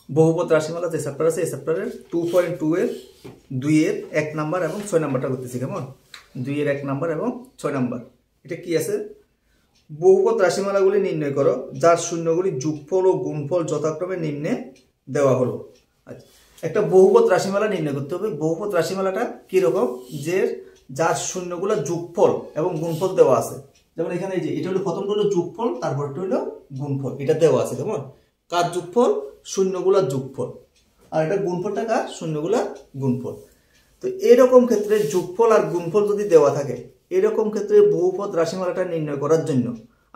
বহুপদ রাশিমালা যে চ্যাপ্টার আছে এই চ্যাপ্টারের 2.2 এর 2 এর 1 নাম্বার এবং 6 নাম্বারটা করতেছি। কেমন? 2 এর 1 নাম্বার এবং 6 নাম্বার। এটা কি আছে? বহুপদ রাশিমালাগুলি নির্ণয় করো যার শূন্যগুলি যোগফল ও গুণফল যথাক্রমে নিম্নে দেওয়া হলো। আচ্ছা, একটা বহুপদ রাশিমালা নির্ণয় করতে হবে। বহুপদ রাশিমালাটা কি রকম? যে যার শূন্যগুলো যোগফল এবং গুণফল দেওয়া আছে। যেমন এখানে এই যে এটা হলো প্রথমটা হলো যোগফল, তারপরটা হলো গুণফল, এটা দেওয়া আছে। কেমন? কার যোগফল? শূন্যগুলার যোগফল। আর এটা গুণফলটা কার? শূন্যগুলার গুণফল। তো এরকম ক্ষেত্রে যোগফল আর গুণফল যদি দেওয়া থাকে, এরকম ক্ষেত্রে বহুপদ রাশিমালাটা নির্ণয় করার জন্য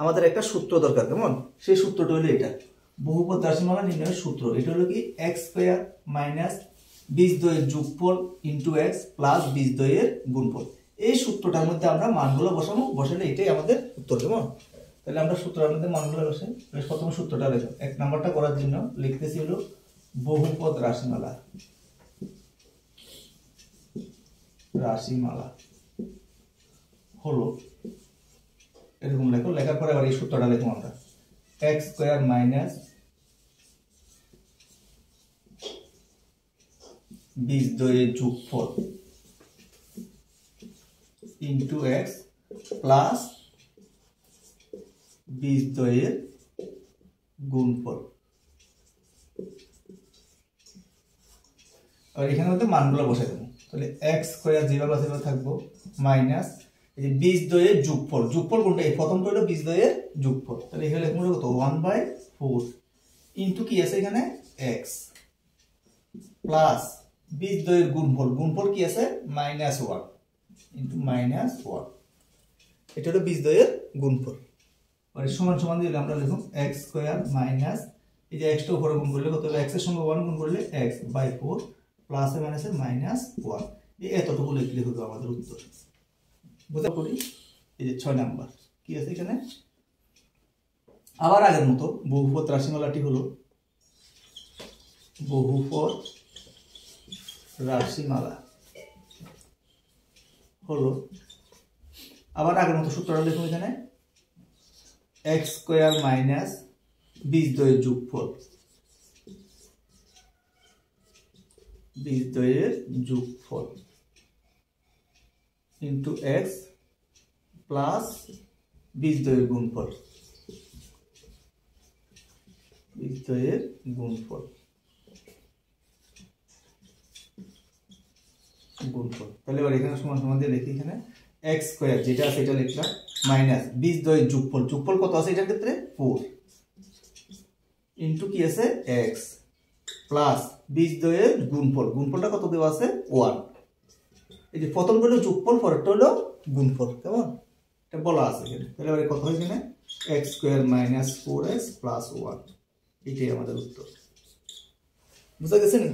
আমাদের একটা সূত্র দরকার। কেমন? সেই সূত্রটা হলো এটা, বহুপদ রাশিমালা নির্ণয়ের সূত্র। এটা হলো কি? x স্কয়ার মাইনাস বীজদ্বয়ের যোগফল ইনটু x প্লাস বীজদ্বয়ের গুণফল। এই সূত্রটার মধ্যে আমরা মানগুলো বসাবো, বসালে এটাই আমাদের উত্তর। কেমন? তাহলে আমরা সূত্রের মধ্যে মানগুলো বসাই। প্রথম সূত্রটা লেখো। এক নাম্বারটা করার জন্য লিখতেছি হলো বহুপদ রাশিমালা হলো এরকম লেখো। লেখার পরে আবার এই সূত্রটা লিখবো আমরা, x স্কয়ার মাইনাস বীজদ্বয়ের যোগফল ইনটু x প্লাস বীজদ্বয়ের গুণফল। আর এখানে মধ্যে মানগুলো বসাই দেবো। তাহলে x স্কয়ার যেভাবে আছে সেভাবে থাকবো, মাইনাস এই যে বীজদ্বয়ের যোগফল। যোগফল কোনটা? এই প্রথমটা হলো বীজদ্বয়ের যোগফল। তাহলে এখানে লিখবো কত? 1/4 ইনটু কি আছে এখানে? x প্লাস বীজদ্বয়ের গুণফল। গুণফল কি আছে? -1 ইনটু -1। এটা হলো বীজদ্বয়ের গুণফল। আর সমান সমান দিলে আমরা লিখব x স্কয়ার মাইনাস এই যে x টা উপরে গুণ করলে কত হবে? x এর সঙ্গে 1 গুণ করলে x/4 প্লাস এ মাইনাসে -1। এই এতটুকু লিখলে হবে আমাদের উত্তর। বুঝা করি? এই যে 6 নাম্বার কি আছে এখানে? আবার আগের মতো বহুপদ রাশিমালাটি হলো বহুপদ রাশিমালা হলো আবার আগের মতো সূত্রটা লিখুন এখানে, x স্কয়ার মাইনাস বীজদ্বয়ের যোগফল ইনটু x প্লাস বীজদ্বয়ের গুণফল। তাহলে এবার এখানে সমান সমান দিয়ে লিখি, এখানে x স্কয়ার যেটা আছে এটা লিখলাম মাইনাস বীজদ্বয়ের যোগফল। যোগফল কত আছে এটার ক্ষেত্রে? 4 ইনটু কি আছে? x প্লাস বীজদ্বয়ের গুণফল। গুণফলটা কত দেওয়া আছে? 1। এই যে প্রথমটা হলো যোগফল, পরেরটা হলো গুণফল। কেমন? এটা বলা আছে এখানে। তাহলে এবারে কত হয় এখানে? x square minus 4x plus 1। এটাই আমাদের উত্তর। বুঝা গেছে না?